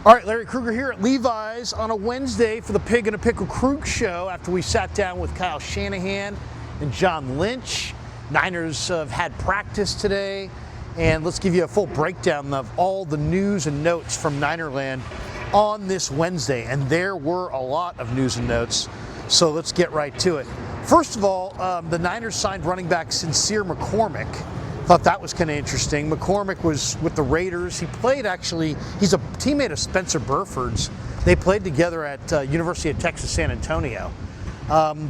All right, Larry Krueger here at Levi's on a Wednesday for the Pig and a Pickle Krug show after we sat down with Kyle Shanahan and John Lynch. Niners have had practice today, and let's give you a full breakdown of all the news and notes from Ninerland on this Wednesday. And there were a lot of news and notes, so let's get right to it. First of all, the Niners signed running back Sincere McCormick. Thought that was kind of interesting. McCormick was with the Raiders. He played he's a teammate of Spencer Burford's. They played together at University of Texas San Antonio.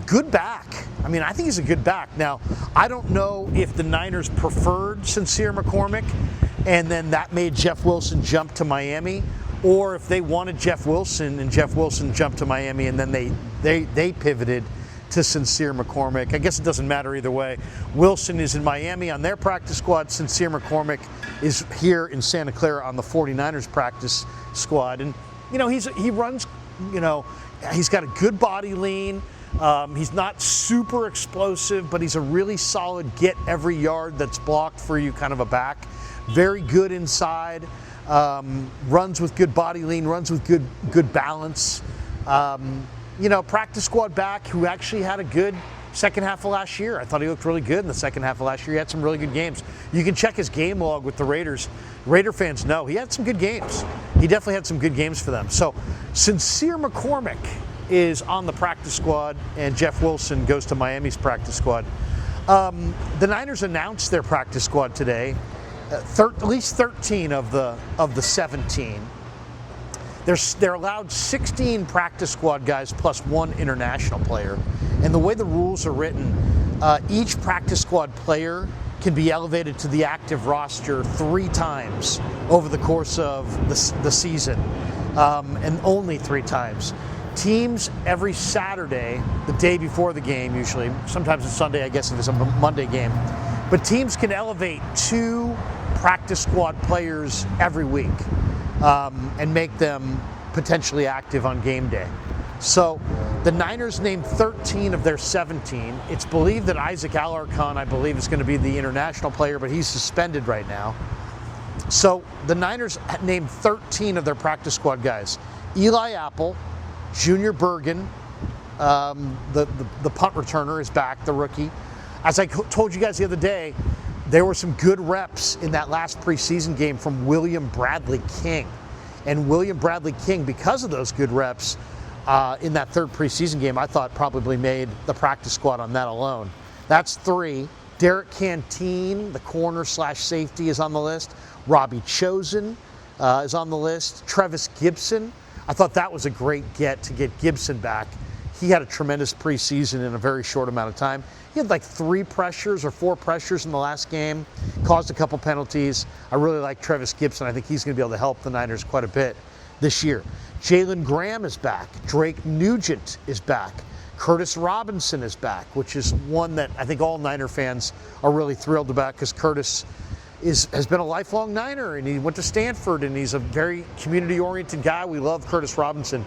Good back. I mean, I think he's a good back. Now, I don't know if the Niners preferred Sincere McCormick and then that made Jeff Wilson jump to Miami, or if they wanted Jeff Wilson and Jeff Wilson jumped to Miami and then they pivoted to Sincere McCormick. I guess it doesn't matter either way. Wilson is in Miami on their practice squad. Sincere McCormick is here in Santa Clara on the 49ers practice squad. And, you know, he runs, you know, he's got a good body lean. He's not super explosive, but he's a really solid get every yard that's blocked for you kind of a back. Very good inside. Runs with good body lean, runs with good balance. You know, practice squad back who actually had a good second half of last year. I thought he looked really good in the second half of last year. He had some really good games. You can check his game log with the Raiders. Raider fans know he had some good games. He definitely had some good games for them. So Sincere McCormick is on the practice squad, and Jeff Wilson goes to Miami's practice squad. The Niners announced their practice squad today. At least 13 of the 17. They're allowed 16 practice squad guys plus one international player. And the way the rules are written, each practice squad player can be elevated to the active roster 3 times over the course of the season, and only 3 times. Teams every Saturday, the day before the game usually, sometimes it's Sunday, I guess if it's a Monday game, but teams can elevate 2 practice squad players every week. And make them potentially active on game day. So the Niners named 13 of their 17. It's believed that Isaac Alarcon, I believe, is going to be the international player, but he's suspended right now. So the Niners named 13 of their practice squad guys. Eli Apple, Junior Bergen, the punt returner is back, the rookie. As I told you guys the other day, there were some good reps in that last preseason game from William Bradley King. And William Bradley King, because of those good reps in that third preseason game, I thought probably made the practice squad on that alone. That's 3. Derek Canteen, the corner/safety, is on the list. Robbie Chosen is on the list. Trevis Gibson. I thought that was a great get to get Gibson back. He had a tremendous preseason in a very short amount of time. He had like 3 pressures or 4 pressures in the last game, caused a couple penalties. I really like Trevis Gibson. I think he's going to be able to help the Niners quite a bit this year. Jalen Graham is back. Drake Nugent is back. Curtis Robinson is back, which is one that I think all Niner fans are really thrilled about because Curtis has been a lifelong Niner, and he went to Stanford, and he's a very community-oriented guy. We love Curtis Robinson,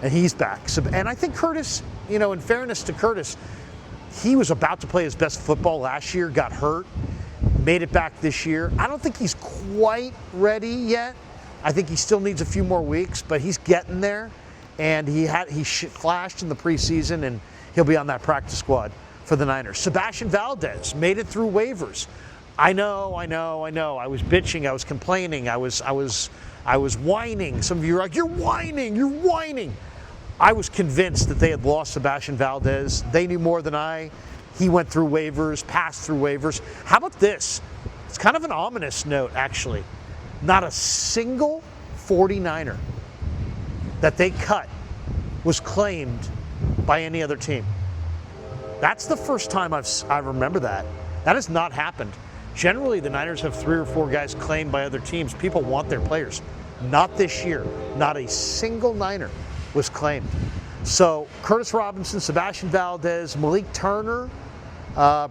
and he's back. So, and I think Curtis, you know, in fairness to Curtis, he was about to play his best football last year, got hurt, made it back this year. I don't think he's quite ready yet. I think he still needs a few more weeks, but he's getting there. And he flashed in the preseason, and he'll be on that practice squad for the Niners. Sebastian Valdes made it through waivers. I know. I was bitching, I was complaining, I was whining. Some of you are like, you're whining. I was convinced that they had lost Sebastian Valdes. They knew more than I. He went through waivers, passed through waivers. How about this? It's kind of an ominous note, actually. Not a single 49er that they cut was claimed by any other team. That's the first time I remember that. That has not happened. Generally, the Niners have 3 or 4 guys claimed by other teams. People want their players. Not this year. Not a single Niner was claimed. So Curtis Robinson, Sebastian Valdes, Malik Turner,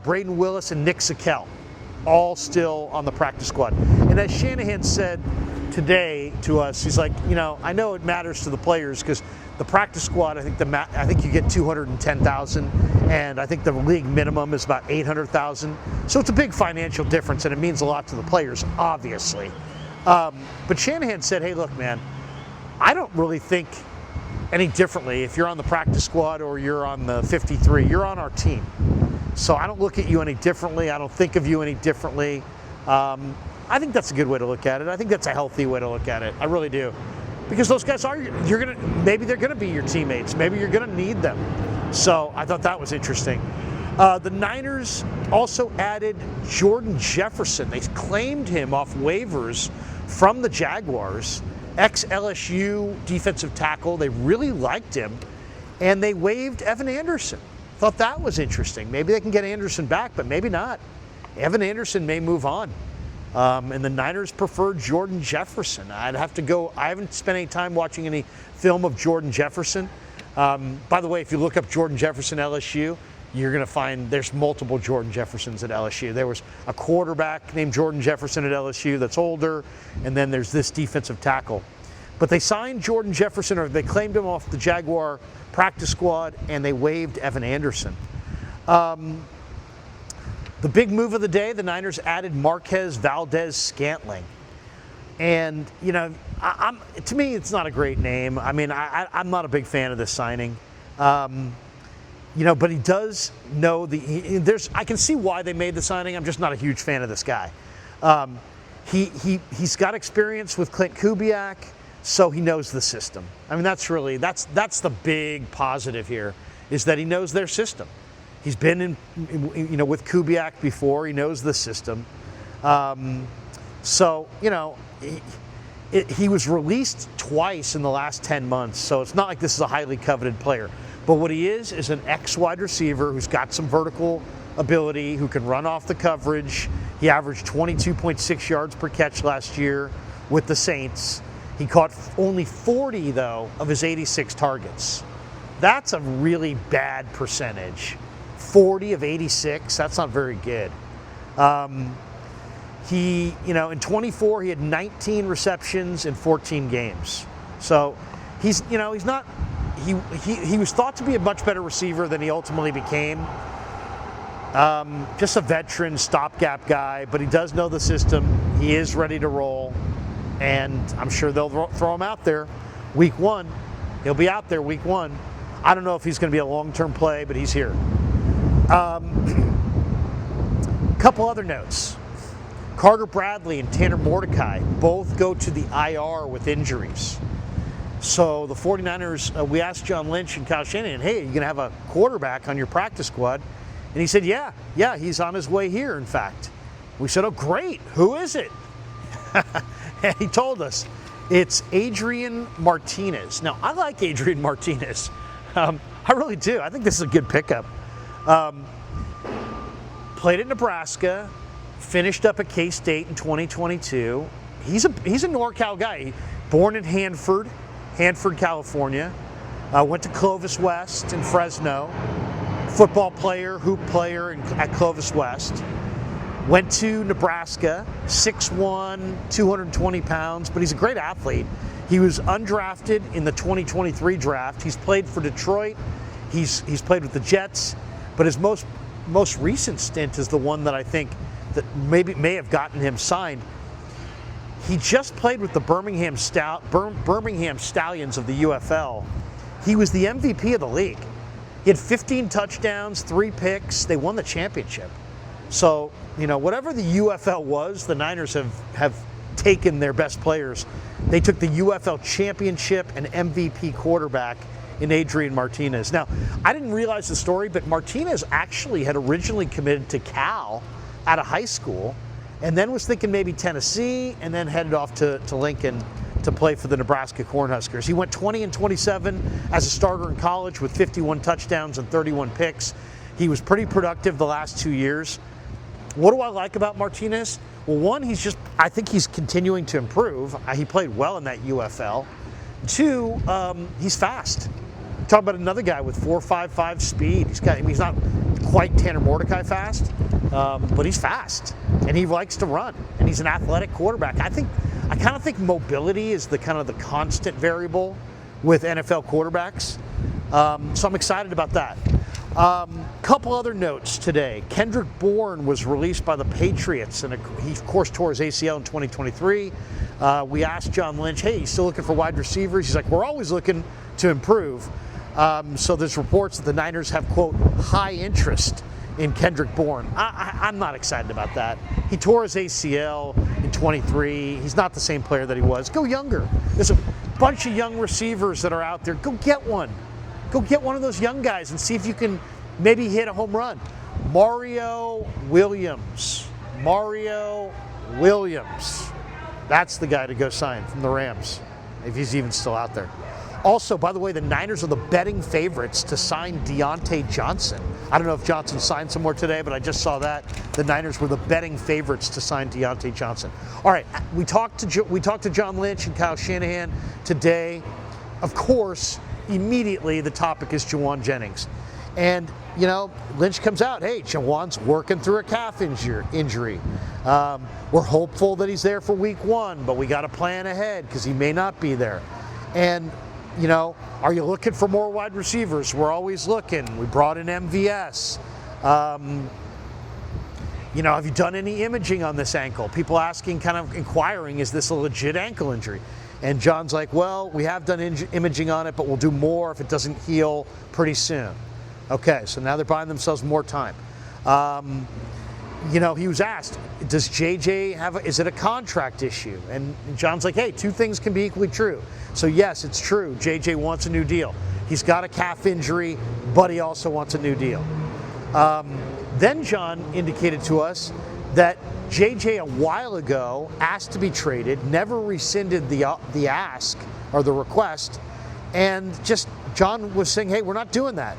Braden Willis, and Nick Sakel, all still on the practice squad. And as Shanahan said today to us, he's like, you know, I know it matters to the players because the practice squad, I think you get 210,000, and I think the league minimum is about 800,000. So it's a big financial difference, and it means a lot to the players, obviously. But Shanahan said, hey, look, man, I don't really think any differently if you're on the practice squad or you're on the 53. You're on our team. So I don't look at you any differently. I don't think of you any differently. I think that's a good way to look at it. I think that's a healthy way to look at it. I really do. Because those guys maybe they're gonna be your teammates. Maybe you're gonna need them. So I thought that was interesting. The Niners also added Jordan Jefferson. They claimed him off waivers from the Jaguars. Ex-LSU defensive tackle. They really liked him. And they waived Evan Anderson. Thought that was interesting. Maybe they can get Anderson back, but maybe not. Evan Anderson may move on. And the Niners prefer Jordan Jefferson. I'd have to go. I haven't spent any time watching any film of Jordan Jefferson. By the way, if you look up Jordan Jefferson LSU, you're going to find there's multiple Jordan Jeffersons at LSU. There was a quarterback named Jordan Jefferson at LSU that's older, and then there's this defensive tackle. But they signed Jordan Jefferson, or they claimed him off the Jaguar practice squad, and they waived Evan Anderson. The big move of the day, the Niners added Marquez Valdes-Scantling. And, you know, to me, it's not a great name. I mean, I'm not a big fan of this signing. You know, but he does know I can see why they made the signing. I'm just not a huge fan of this guy. He's got experience with Clint Kubiak, so he knows the system. I mean, that's the big positive here, is that he knows their system. He's been with Kubiak before. He knows the system. So, you know, he was released twice in the last 10 months, so it's not like this is a highly coveted player. But what he is an ex-wide receiver who's got some vertical ability, who can run off the coverage. He averaged 22.6 yards per catch last year with the Saints. He caught only 40, though, of his 86 targets. That's a really bad percentage. 40 of 86, that's not very good. In 24, he had 19 receptions in 14 games. So he was thought to be a much better receiver than he ultimately became. Just a veteran stopgap guy, but he does know the system. He is ready to roll, and I'm sure they'll throw him out there week 1. He'll be out there week 1. I don't know if he's going to be a long-term play, but he's here. Couple other notes. Carter Bradley and Tanner Mordecai both go to the IR with injuries. So the 49ers, we asked John Lynch and Kyle Shanahan, hey, are you going to have a quarterback on your practice squad? And he said, yeah, he's on his way here, in fact. We said, oh, great. Who is it? And he told us it's Adrian Martinez. Now, I like Adrian Martinez. I really do. I think this is a good pickup. Played at Nebraska, finished up at K-State in 2022. He's a NorCal guy. Born in Hanford, California. Went to Clovis West in Fresno. Football player, hoop player at Clovis West. Went to Nebraska, 6'1", 220 pounds, but he's a great athlete. He was undrafted in the 2023 draft. He's played for Detroit. He's played with the Jets, but his most recent stint is the one that I think that may have gotten him signed. He just played with the Birmingham Stallions of the UFL. He was the MVP of the league. He had 15 touchdowns, 3 picks. They won the championship. So, whatever the UFL was, the Niners have taken their best players. They took the UFL championship and MVP quarterback in Adrian Martinez. Now, I didn't realize the story, but Martinez actually had originally committed to Cal out of high school, and then was thinking maybe Tennessee, and then headed off to Lincoln to play for the Nebraska Cornhuskers. He went 20-27 as a starter in college with 51 touchdowns and 31 picks. He was pretty productive the last 2 years. What do I like about Martinez? Well, one, I think he's continuing to improve. He played well in that UFL. 2, he's fast. Talk about another guy with 4.55 speed. He's not quite Tanner Mordecai fast, but he's fast, and he likes to run, and he's an athletic quarterback. I kind of think mobility is the constant variable with NFL quarterbacks. So I'm excited about that. Couple other notes today. Kendrick Bourne was released by the Patriots, and he, of course, tore his ACL in 2023. We asked John Lynch, hey, you still looking for wide receivers? He's like, we're always looking to improve. So there's reports that the Niners have, quote, high interest in Kendrick Bourne. I'm not excited about that. He tore his ACL in 23. He's not the same player that he was. Go younger. There's a bunch of young receivers that are out there. Go get one. Go get one of those young guys and see if you can maybe hit a home run. Mario Williams. Mario Williams. That's the guy to go sign from the Rams, if he's even still out there. Also, by the way, the Niners are the betting favorites to sign Deontay Johnson. I don't know if Johnson signed somewhere today, but I just saw that. The Niners were the betting favorites to sign Deontay Johnson. All right, we talked to John Lynch and Kyle Shanahan today. Of course, immediately the topic is Jauan Jennings. And, you know, Lynch comes out, hey, Jauan's working through a calf injury. We're hopeful that he's there for week 1, but we got to plan ahead because he may not be there. And, you know, are you looking for more wide receivers? We're always looking. We brought in MVS. You know, have you done any imaging on this ankle? People asking, kind of inquiring, is this a legit ankle injury? And John's like, well, we have done imaging on it, but we'll do more if it doesn't heal pretty soon. Okay, so now they're buying themselves more time. You know, he was asked, does JJ is it a contract issue? And John's like, hey, two things can be equally true. So yes, it's true. JJ wants a new deal. He's got a calf injury, but he also wants a new deal. Then John indicated to us that JJ a while ago asked to be traded, never rescinded the ask or the request, and just John was saying, hey, we're not doing that.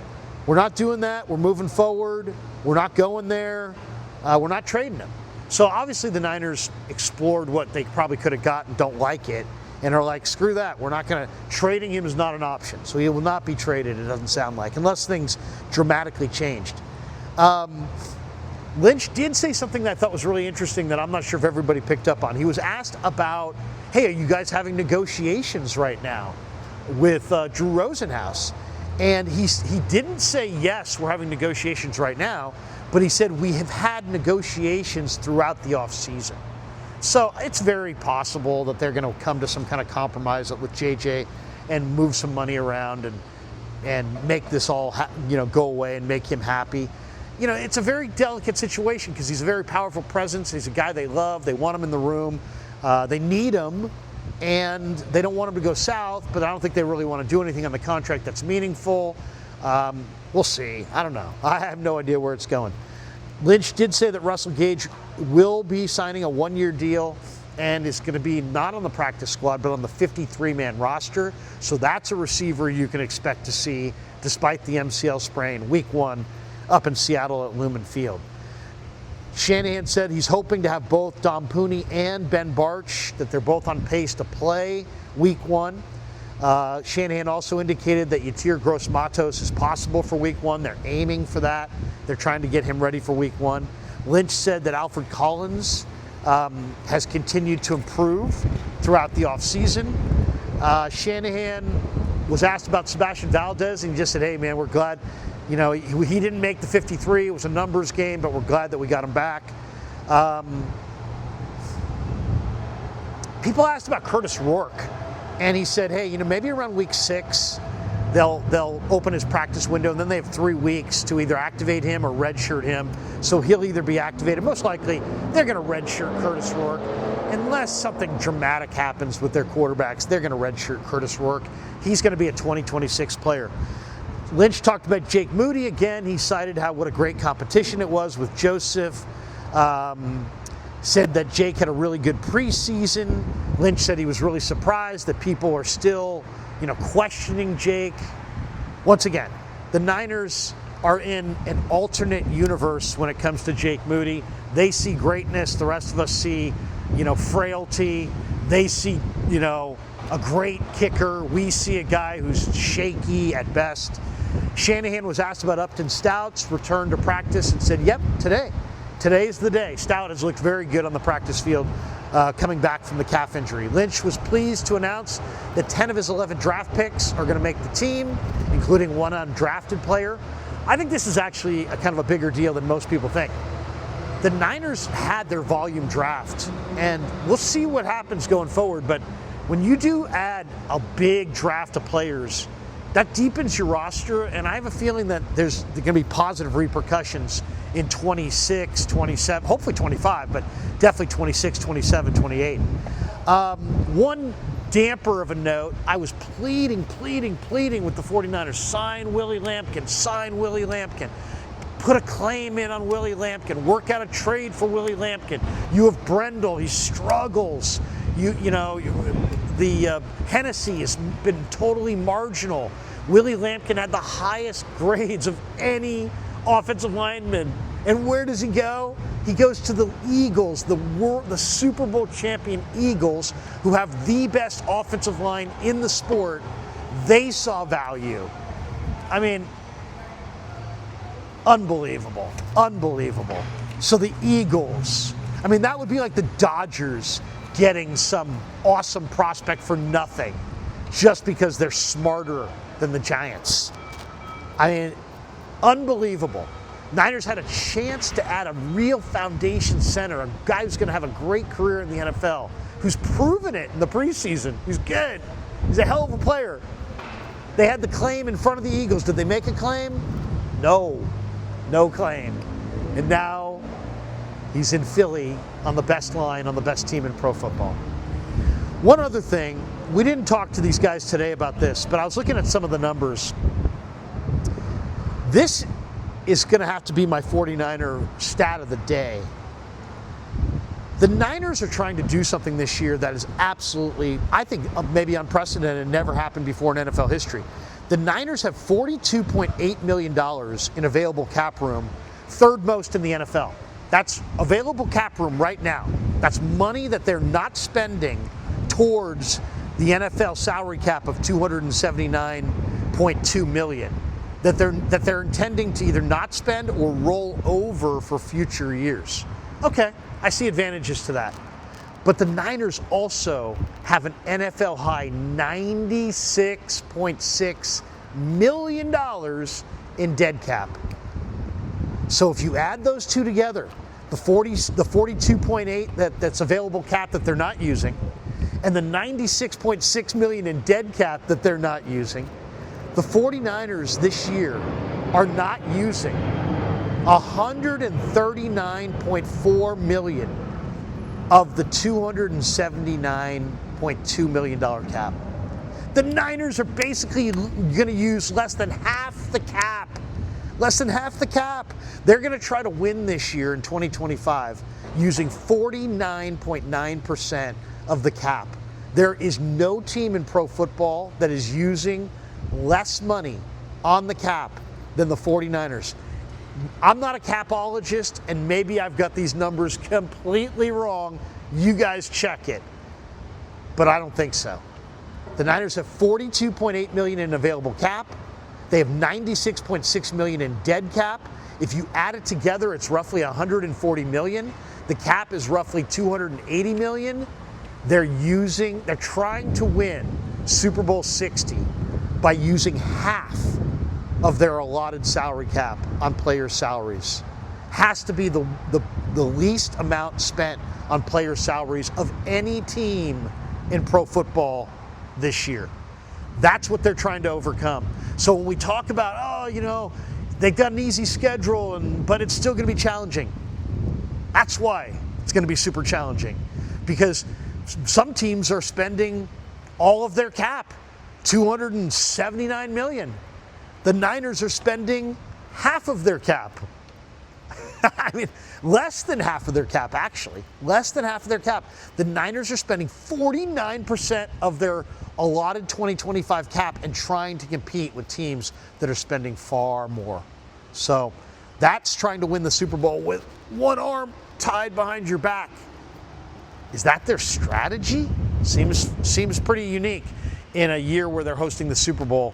We're not doing that. We're moving forward. We're not going there. We're not trading him. So obviously the Niners explored what they probably could have gotten, don't like it, and are like, screw that. We're not going to, trading him is not an option. So he will not be traded, it doesn't sound like, unless things dramatically changed. Lynch did say something that I thought was really interesting that I'm not sure if everybody picked up on. He was asked about, hey, are you guys having negotiations right now with Drew Rosenhaus? And he didn't say, yes, we're having negotiations right now, but he said we have had negotiations throughout the offseason. So it's very possible that they're going to come to some kind of compromise with JJ and move some money around and make this all go away and make him happy. You know, it's a very delicate situation because he's a very powerful presence. He's a guy they love. They want him in the room. They need him, and they don't want him to go south, but I don't think they really want to do anything on the contract that's meaningful. We'll see. I don't know. I have no idea where it's going. Lynch did say that Russell Gage will be signing a one-year deal and is going to be not on the practice squad, but on the 53-man roster. So that's a receiver you can expect to see, despite the MCL sprain, week 1 up in Seattle at Lumen Field. Shanahan said he's hoping to have both Dom Pooney and Ben Bartch, that they're both on pace to play week 1. Shanahan also indicated that Yatir Gross-Matos is possible for week 1. They're aiming for that. They're trying to get him ready for week 1. Lynch said that Alfred Collins has continued to improve throughout the offseason. Shanahan was asked about Sebastian Valdez, and he just said, hey, man, we're glad. You know, he didn't make the 53. It was a numbers game, but we're glad that we got him back. People asked about Curtis Rourke, and he said, hey, maybe around week 6, they'll open his practice window, and then they have 3 weeks to either activate him or redshirt him. So he'll either be activated. Most likely, they're going to redshirt Curtis Rourke. Unless something dramatic happens with their quarterbacks, they're going to redshirt Curtis Rourke. He's going to be a 2026 player. Lynch talked about Jake Moody again. He cited what a great competition it was with Joseph. Said that Jake had a really good preseason. Lynch said he was really surprised that people are still, questioning Jake. Once again, the Niners are in an alternate universe when it comes to Jake Moody. They see greatness. The rest of us see, frailty. They see, a great kicker. We see a guy who's shaky at best. Shanahan was asked about Upton Stout's return to practice and said, yep, today's the day. Stout has looked very good on the practice field coming back from the calf injury. Lynch was pleased to announce that 10 of his 11 draft picks are going to make the team, including one undrafted player. I think this is actually a kind of a bigger deal than most people think. The Niners had their volume draft, and we'll see what happens going forward, but when you do add a big draft of players, that deepens your roster, and I have a feeling that there's going to be positive repercussions in 26, 27, hopefully 25, but definitely 26, 27, 28. One damper of a note, I was pleading with the 49ers, sign Willie Lampkin. Put a claim in on Willie Lampkin. Work out a trade for Willie Lampkin. You have Brendel. He struggles. The Hennessy has been totally marginal. Willie Lampkin had the highest grades of any offensive lineman. And where does he go? He goes to the Eagles, the Super Bowl champion Eagles, who have the best offensive line in the sport. They saw value. I mean, unbelievable. So the Eagles, I mean, that would be like the Dodgers getting some awesome prospect for nothing just because they're smarter than the Giants. I mean, unbelievable. Niners had a chance to add a real foundation center, a guy who's going to have a great career in the NFL, who's proven it in the preseason. He's good. He's a hell of a player. They had the claim in front of the Eagles. Did they make a claim? No claim. And now he's in Philly on the best line, on the best team in pro football. One other thing, we didn't talk to these guys today about this, but I was looking at some of the numbers. This is going to have to be my 49er stat of the day. The Niners are trying to do something this year that is absolutely, I think, maybe unprecedented and never happened before in NFL history. The Niners have $42.8 million in available cap room, third most in the NFL. That's available cap room right now. That's money that they're not spending towards the NFL salary cap of $279.2 million. That they're intending to either not spend or roll over for future years. Okay, I see advantages to that. But the Niners also have an NFL high $96.6 million in dead cap. So if you add those two together, the 42.8 that's available cap that they're not using, and the $96.6 million in dead cap that they're not using, the 49ers this year are not using $139.4 million of the $279.2 million cap. The Niners are basically going to use less than half the cap. They're going to try to win this year in 2025 using 49.9% of the cap. There is no team in pro football that is using less money on the cap than the 49ers. I'm not a capologist, and maybe I've got these numbers completely wrong. You guys check it. But I don't think so. The Niners have $42.8 million in available cap. They have $96.6 million in dead cap. If you add it together, it's roughly $140 million. The cap is roughly $280 million. They're trying to win Super Bowl 60 by using half of their allotted salary cap on players' salaries. Has to be the least amount spent on player salaries of any team in pro football this year. That's what they're trying to overcome. So when we talk about, they've got an easy schedule, but it's still going to be challenging. That's why it's going to be super challenging, because some teams are spending all of their cap, $279 million. The Niners are spending half of their cap. I mean, less than half of their cap, actually. Less than half of their cap. The Niners are spending 49% of their allotted 2025 cap and trying to compete with teams that are spending far more. So that's trying to win the Super Bowl with one arm tied behind your back. Is that their strategy? Seems pretty unique in a year where they're hosting the Super Bowl.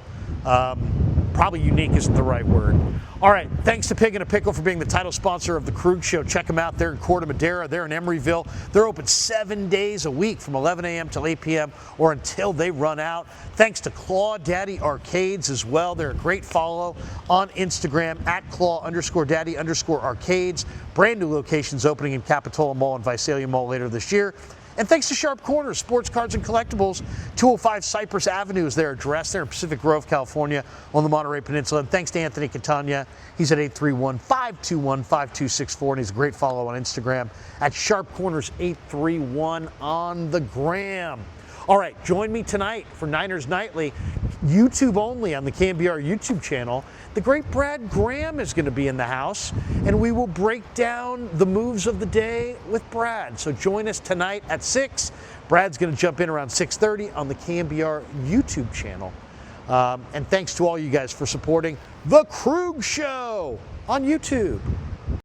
Probably unique isn't the right word. All right, thanks to Pig in a Pickle for being the title sponsor of the Krueger Show. Check them out. They're in Corte Madera. They're in Emeryville. They're open 7 days a week from 11 a.m. till 8 p.m. or until they run out. Thanks to Claw Daddy Arcades as well. They're a great follow on Instagram at Claw_Daddy_Arcades. Brand new locations opening in Capitola Mall and Visalia Mall later this year. And thanks to Sharp Corners, Sports Cards and Collectibles, 205 Cypress Avenue is their address. They're in Pacific Grove, California on the Monterey Peninsula. And thanks to Anthony Catania. He's at 831-521-5264, and he's a great follow on Instagram at Sharp Corners 831 on the gram. All right, join me tonight for Niners Nightly, YouTube only on the KNBR YouTube channel. The great Brad Graham is going to be in the house, and we will break down the moves of the day with Brad. So join us tonight at 6. Brad's going to jump in around 6:30 on the KNBR YouTube channel. And thanks to all you guys for supporting The Krueger Show on YouTube.